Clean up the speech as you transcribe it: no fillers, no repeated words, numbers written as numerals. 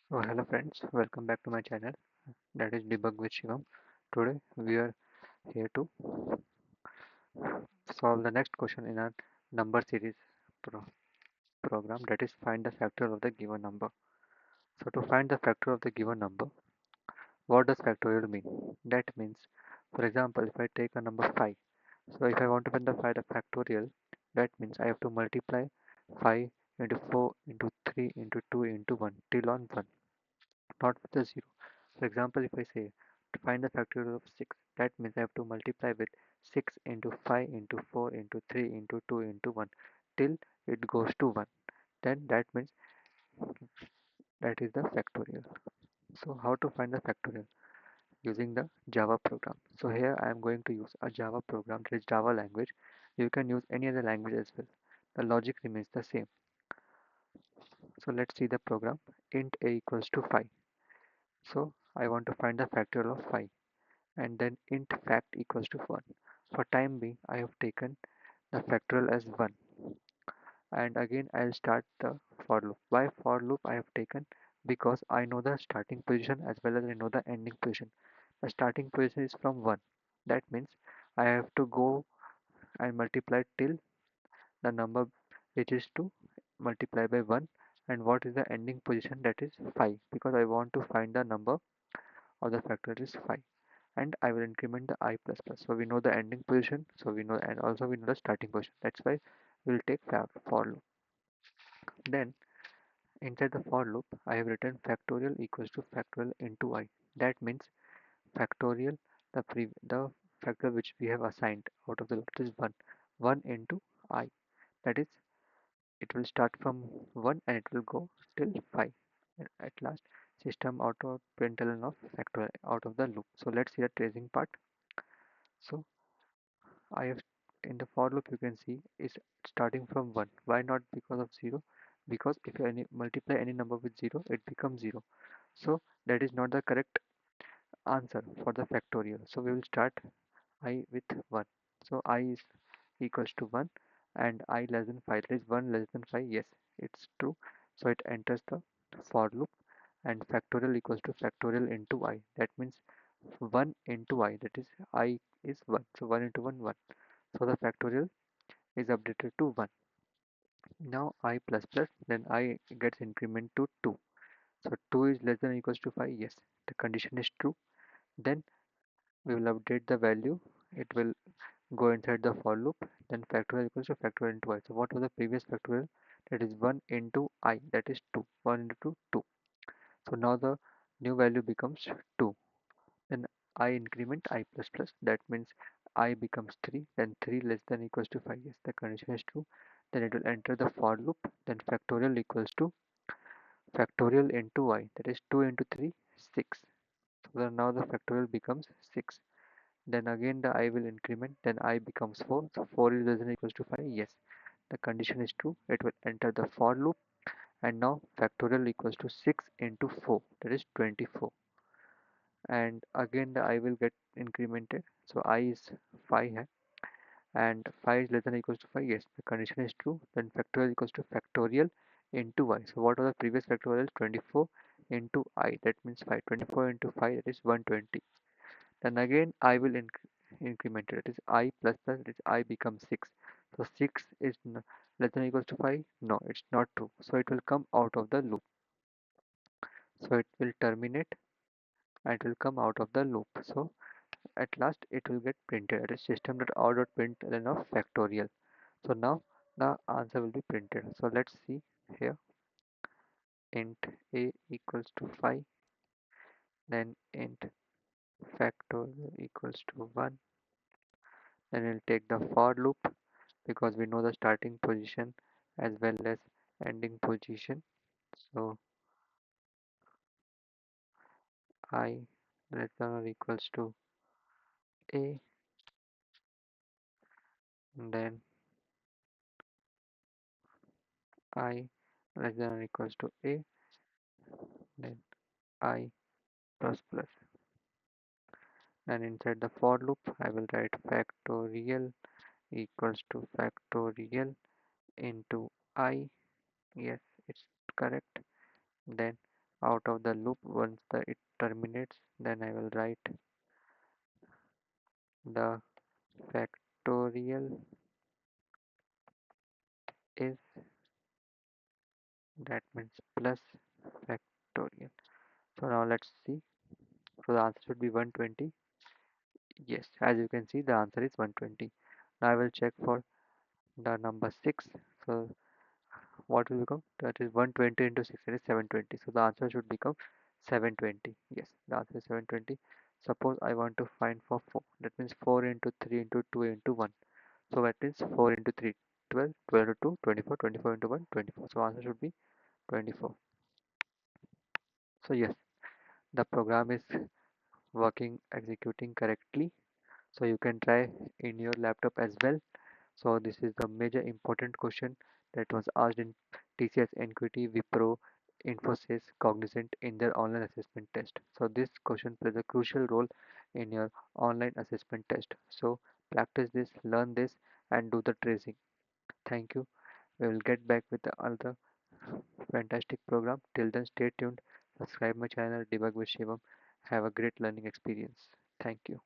So hello friends, welcome back to my channel that is Debug with Shivam. Today we are here to solve the next question in our number series pro program, that is find the factor of the given number. So to find the factor of the given number, what does factorial mean? That means, for example, if I take a number 5, so if I want to find the factorial, that means I have to multiply 5 into 4 into 3 into 2 into 1 till on 1, not with a 0. For example, if I say to find the factorial of 6, that means I have to multiply with 6 into 5 into 4 into 3 into 2 into 1 till it goes to 1. Then that means that is the factorial. So how to find the factorial? Using the Java program. So here I am going to use a Java program, that is Java language. You can use any other language as well. The logic remains the same. So let's see the program. Int a equals to 5. So I want to find the factorial of 5. And then int fact equals to 1. For time being, I have taken the factorial as 1, and again I'll start the for loop. Why for loop I have taken? Because I know the starting position as well as I know the ending position. The starting position is from 1. That means I have to go and multiply till the number reaches to multiply by 1. And what is the ending position? That is 5, because I want to find the number of the factorial is 5. And I will increment the I plus plus. So we know the ending position, so we know, and also we know the starting position. That's why we'll take for loop. Then inside the for loop, I have written factorial equals to factorial into I. That means factorial, the factor which we have assigned out of the loop is 1. 1 into I. That is, it will start from 1 and it will go till 5. And at last, system auto println of factorial out of the loop. So let's see the tracing part. So I have in the for loop you can see is starting from 1. Why not because of 0? Because if you multiply any number with 0, it becomes 0. So that is not the correct answer for the factorial. So we will start I with 1. So I is equals to 1 and I less than 5. That is 1 less than 5. Yes, it's true. So it enters the for loop, and factorial equals to factorial into I. That means 1 into I. That is I is 1. So 1 into 1, 1. So the factorial is updated to 1. Now I plus plus, then I gets increment to 2. So 2 is less than or equals to 5. Yes, the condition is true. Then we will update the value. It will go inside the for loop. Then factorial equals to factorial into I. So what was the previous factorial? That is 1 into I. That is 2. 1 into 2. So now the new value becomes 2. Then I increment I plus plus. That means I becomes 3. Then 3 less than equals to 5. Yes, the condition is true. Then it will enter the for loop. Then factorial equals to factorial into I. That is 2 into 3, 6. So now the factorial becomes 6. Then again the I will increment. Then I becomes 4. So 4 is less than equals to 5. Yes, the condition is true. It will enter the for loop. And now factorial equals to 6 into 4. That is 24. And again the I will get incremented. So I is 5 here, and 5 is less than or equals to 5. Yes, the condition is true. Then factorial equals to factorial into I. So what was the previous factorial? 24 into I. That means 5. 24 into 5, that is 120. Then again I will increment it. That is I plus plus, that is I becomes 6. So 6 is less than or equals to 5. No, it's not true. So it will come out of the loop. So it will terminate and it will come out of the loop. So at last it will get printed. It is system.out.println of factorial. So now the answer will be printed. So let's see here. Int a equals to 5, then int factorial equals to 1. Then we'll take the for loop because we know the starting position as well as ending position. So I less than or equals to a, then I less than or equals to a, then I plus plus. And inside the for loop I will write factorial equals to factorial into I. Yes, it's correct. Then out of the loop. Once it terminates, then I will write the factorial is, that means plus factorial. So now let's see. So the answer should be 120. Yes, as you can see, the answer is 120. Now I will check for the number 6. So what will become? That is 120 into 6, that is 720. So the answer should become 720. Yes, the answer is 720. Suppose I want to find for 4. That means 4 into 3 into 2 into 1. So that means 4 into 3, 12, 12 into 2, 24, 24 into 1, 24. So answer should be 24. So yes, the program is working, executing correctly. So you can try in your laptop as well. So this is the major important question that was asked in TCS, NQT, Wipro, Infosys, Cognizant in their online assessment test. So this question plays a crucial role in your online assessment test. So practice this, learn this, and do the tracing. Thank you. We will get back with another fantastic program. Till then, stay tuned. Subscribe my channel, Debug with Shivam. Have a great learning experience. Thank you.